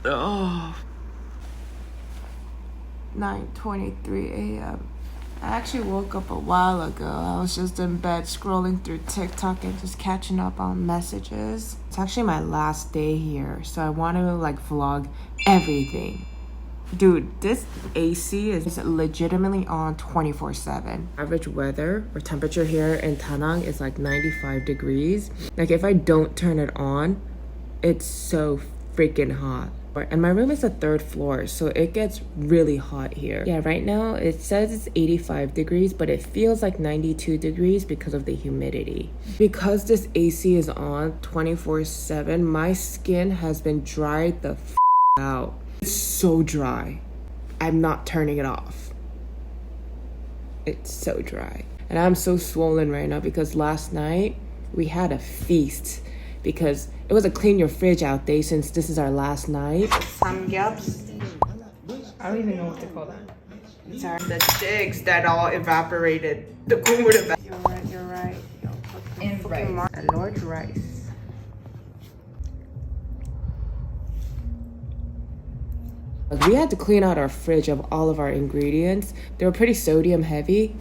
Oh, 9:23 a.m. I actually woke up a while ago. I was just in bed scrolling through TikTok and just catching up on messages. It's actually my last day here, so I want to like vlog everything. Dude, this AC is legitimately on 24/7. Average weather or temperature here in Tanang is like 95 degrees. Like if I don't turn it on, it's so freaking hot. And my room is the 3rd floor, so it gets really hot here. Yeah, right now it says it's 85 degrees, but it feels like 92 degrees because of the humidity. Because this AC is on 24/7, my skin has been dried the out. It's so dry. I'm not turning it off. It's so dry. And I'm so swollen right now because last night we had a feast because it was a clean your fridge out day since this is our last night. Samgyeops. I don't even know what to call that. It's the chicks that all evaporated. The kumur. You're right. And rice. And large rice. We had to clean out our fridge of all of our ingredients. They were pretty sodium heavy.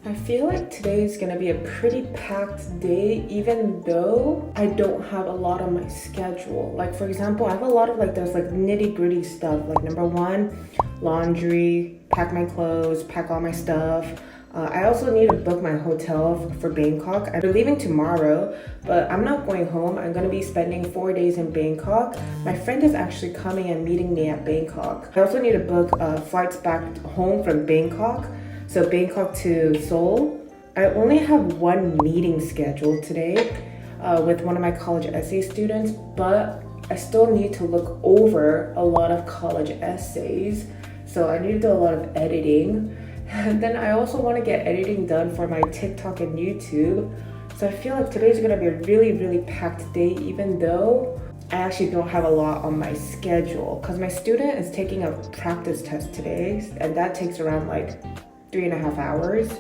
I feel like today is gonna be a pretty packed day, even though I don't have a lot on my schedule. Like for example, I have a lot of there's nitty-gritty stuff. Like number one, laundry, pack my clothes, pack all my stuff. I also need to book my hotel for Bangkok. I'm leaving tomorrow, but I'm not going home. I'm gonna be spending 4 days in Bangkok. My friend is actually coming and meeting me at Bangkok. I also need to book flights back home from Bangkok. So Bangkok to Seoul. I only have one meeting scheduled today with one of my college essay students, but I still need to look over a lot of college essays. So I need to do a lot of editing. And then I also want to get editing done for my TikTok and YouTube. So I feel like today's gonna be a really, really packed day, even though I actually don't have a lot on my schedule because my student is taking a practice test today, and that takes around 3.5 hours.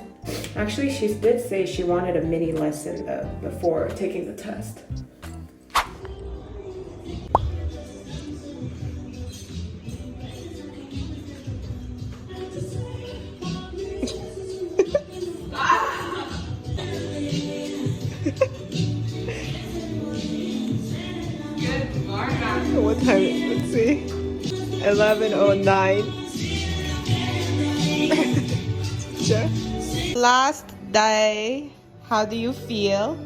Actually, she did say she wanted a mini lesson though before taking the test. Good morning. What time is it? Let's see. 11:09. Last day, how do you feel?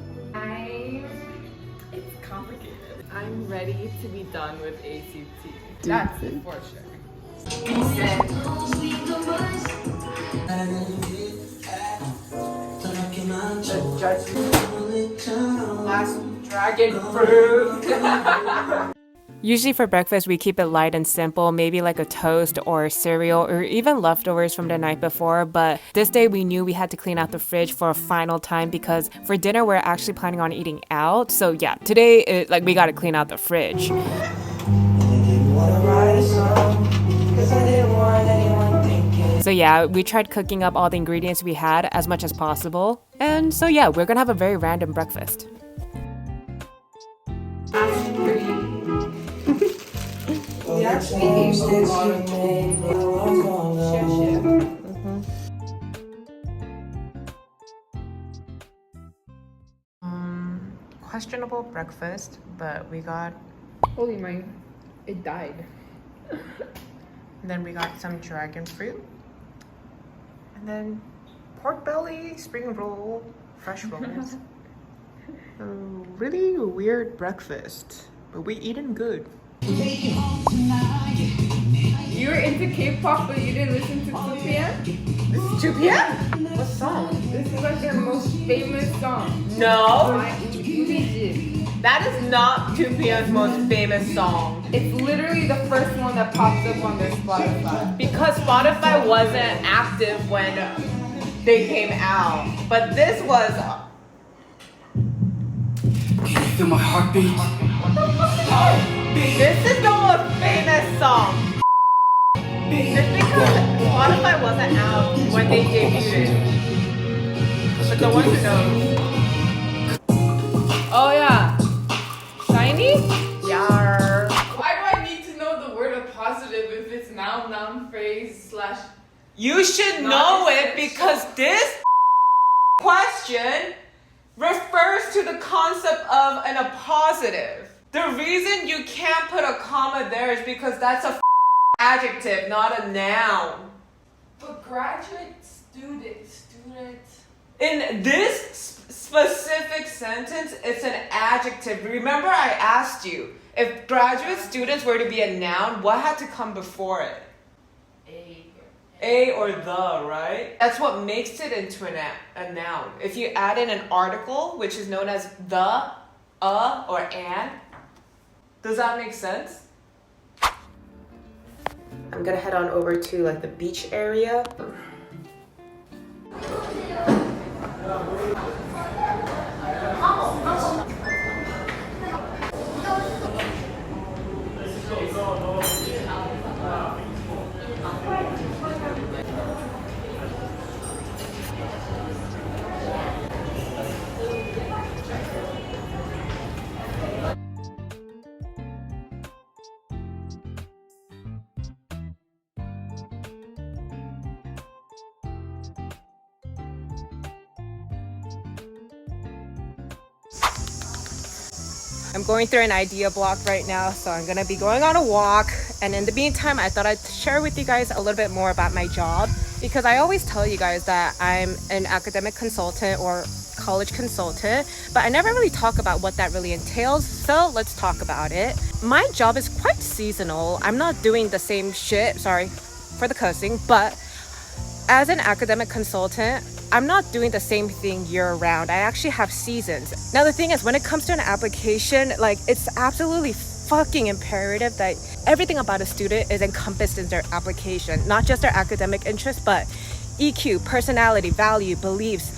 It's complicated. I'm ready to be done with ACT. That's it for sure. The judgment. Last dragon fruit. Usually for breakfast, we keep it light and simple, maybe like a toast or cereal or even leftovers from the night before. But this day we knew we had to clean out the fridge for a final time because for dinner, we're actually planning on eating out. So yeah, today, we got to clean out the fridge. So yeah, we tried cooking up all the ingredients we had as much as possible. And so yeah, we're gonna have a very random breakfast. Questionable breakfast, but we got... Holy my, it died. And then we got some dragon fruit. And then pork belly, spring roll, fresh rolls. A really weird breakfast, but we eating good. You were into K-pop, but you didn't listen to 2PM? This is 2 p.m.? What song? This is their most famous song. No! Urijin. That is not 2PM's most famous song. It's literally the first one that popped up on their Spotify. Because Spotify wasn't active when they came out. But this was... Can you feel my heartbeat? This is the most famous song. Just because Spotify wasn't out when they debuted it. But the one who knows. Oh yeah. Shiny? Yar. Why do I need to know the word of positive if it's noun, phrase, / You should know it because this question refers to the concept of an appositive. The reason you can't put a comma there is because that's a adjective, not a noun. But graduate, student. In this specific sentence, it's an adjective. Remember I asked you, if graduate students were to be a noun, what had to come before it? A or the, right? That's what makes it into a noun. If you add in an article, which is known as the, or an, does that make sense? I'm gonna head on over to like the beach area. I'm going through an idea block right now, so I'm gonna be going on a walk. And in the meantime, I thought I'd share with you guys a little bit more about my job, because I always tell you guys that I'm an academic consultant or college consultant, but I never really talk about what that really entails. So let's talk about it. My job is quite seasonal. I'm not doing the same shit, sorry for the cussing, but as an academic consultant, I'm not doing the same thing year round. I actually have seasons. Now the thing is, when it comes to an application, like, it's absolutely fucking imperative that everything about a student is encompassed in their application, not just their academic interests, but EQ, personality, value, beliefs.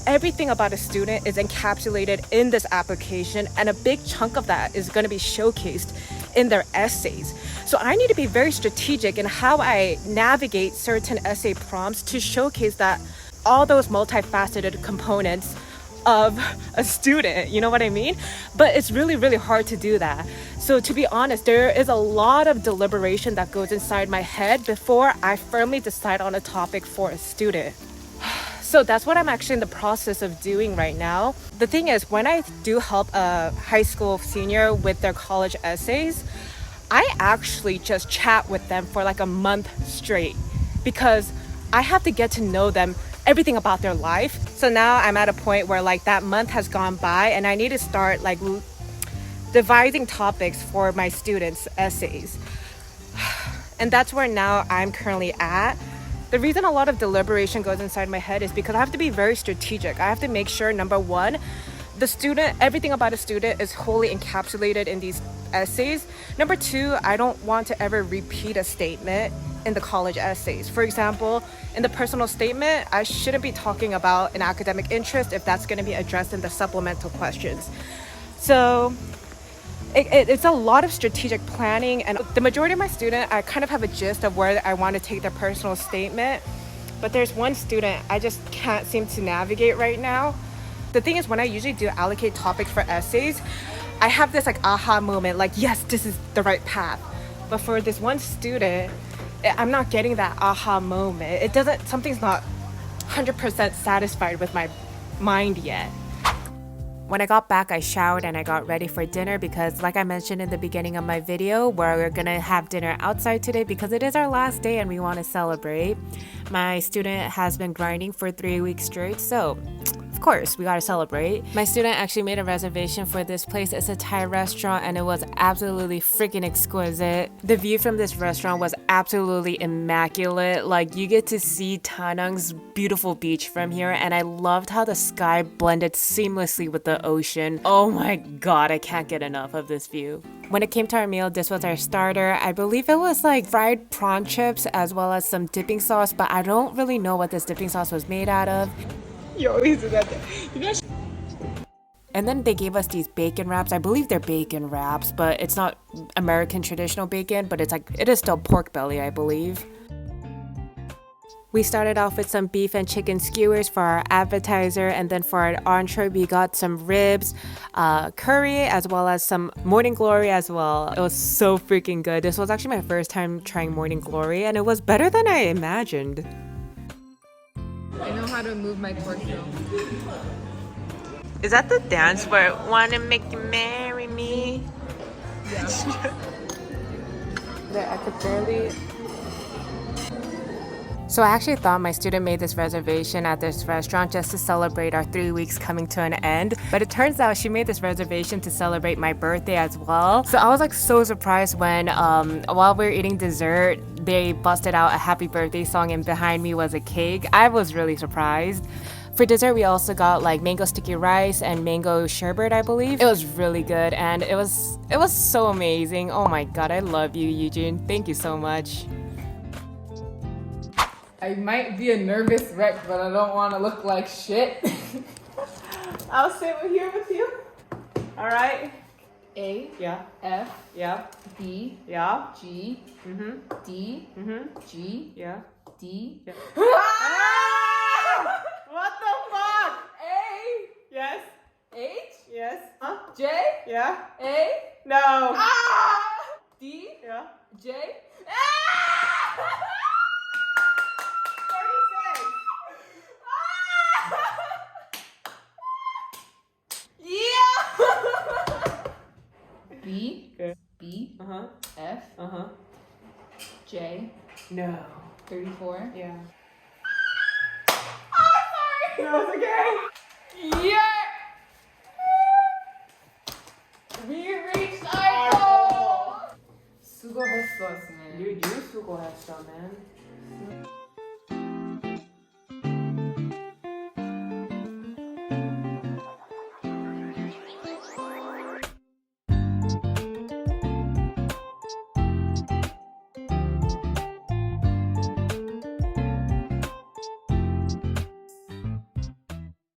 Everything about a student is encapsulated in this application, and a big chunk of that is going to be showcased in their essays. So I need to be very strategic in how I navigate certain essay prompts to showcase that all those multifaceted components of a student, you know what I mean? But it's really, really hard to do that. So to be honest, there is a lot of deliberation that goes inside my head before I firmly decide on a topic for a student. So that's what I'm actually in the process of doing right now. The thing is, when I do help a high school senior with their college essays, I actually just chat with them for like a month straight, because I have to get to know them, everything about their life. So now I'm at a point where like that month has gone by and I need to start like devising topics for my students' essays. And that's where now I'm currently at. The reason a lot of deliberation goes inside my head is because I have to be very strategic. I have to make sure, number one, the student, everything about a student is wholly encapsulated in these essays. Number two, I don't want to ever repeat a statement in the college essays. For example, in the personal statement, I shouldn't be talking about an academic interest if that's going to be addressed in the supplemental questions. So it's a lot of strategic planning, and the majority of my students, I kind of have a gist of where I want to take their personal statement. But there's one student I just can't seem to navigate right now. The thing is, when I usually do allocate topics for essays, I have this like aha moment, like, yes, this is the right path. But for this one student, I'm not getting that aha moment. Something's not 100% satisfied with my mind yet. When I got back, I showered and I got ready for dinner because, like I mentioned in the beginning of my video, we're gonna have dinner outside today because it is our last day and we want to celebrate. My student has been grinding for 3 weeks straight, so of course, we gotta celebrate. My student actually made a reservation for this place. It's a Thai restaurant and it was absolutely freaking exquisite. The view from this restaurant was absolutely immaculate. Like, you get to see Da Nang's beautiful beach from here, and I loved how the sky blended seamlessly with the ocean. Oh my god, I can't get enough of this view. When it came to our meal, this was our starter. I believe it was like fried prawn chips as well as some dipping sauce, but I don't really know what this dipping sauce was made out of. You always do that. And then they gave us these bacon wraps. I believe they're bacon wraps, but it's not American traditional bacon, but it is still pork belly, I believe. We started off with some beef and chicken skewers for our appetizer, and then for our entree we got some ribs, curry, as well as some morning glory as well. It was so freaking good. This was actually my first time trying morning glory, and it was better than I imagined. I know how to move my torso. Is that the dance where wanna make you marry me? Yeah. I could barely. So I actually thought my student made this reservation at this restaurant just to celebrate our 3 weeks coming to an end. But it turns out she made this reservation to celebrate my birthday as well. So I was like so surprised when while we were eating dessert, they busted out a happy birthday song and behind me was a cake. I was really surprised. For dessert, we also got like mango sticky rice and mango sherbet, I believe. It was really good and it was so amazing. Oh my god, I love you, Eugene. Thank you so much. I might be a nervous wreck, but I don't want to look like shit. I'll sit here with you. All right. A. Yeah. F. Yeah. B. Yeah. G. D. G. Yeah. D. Yeah. What the fuck? A. Yes. H. Yes. Huh? J. Yeah. A. No. D. Yeah. J. 36. B. Good. B. F. J. No. 34. Yeah. Sorry. No, it's okay. Yeah. We reached our goal. 수고했었으면. You do 수고했어, man.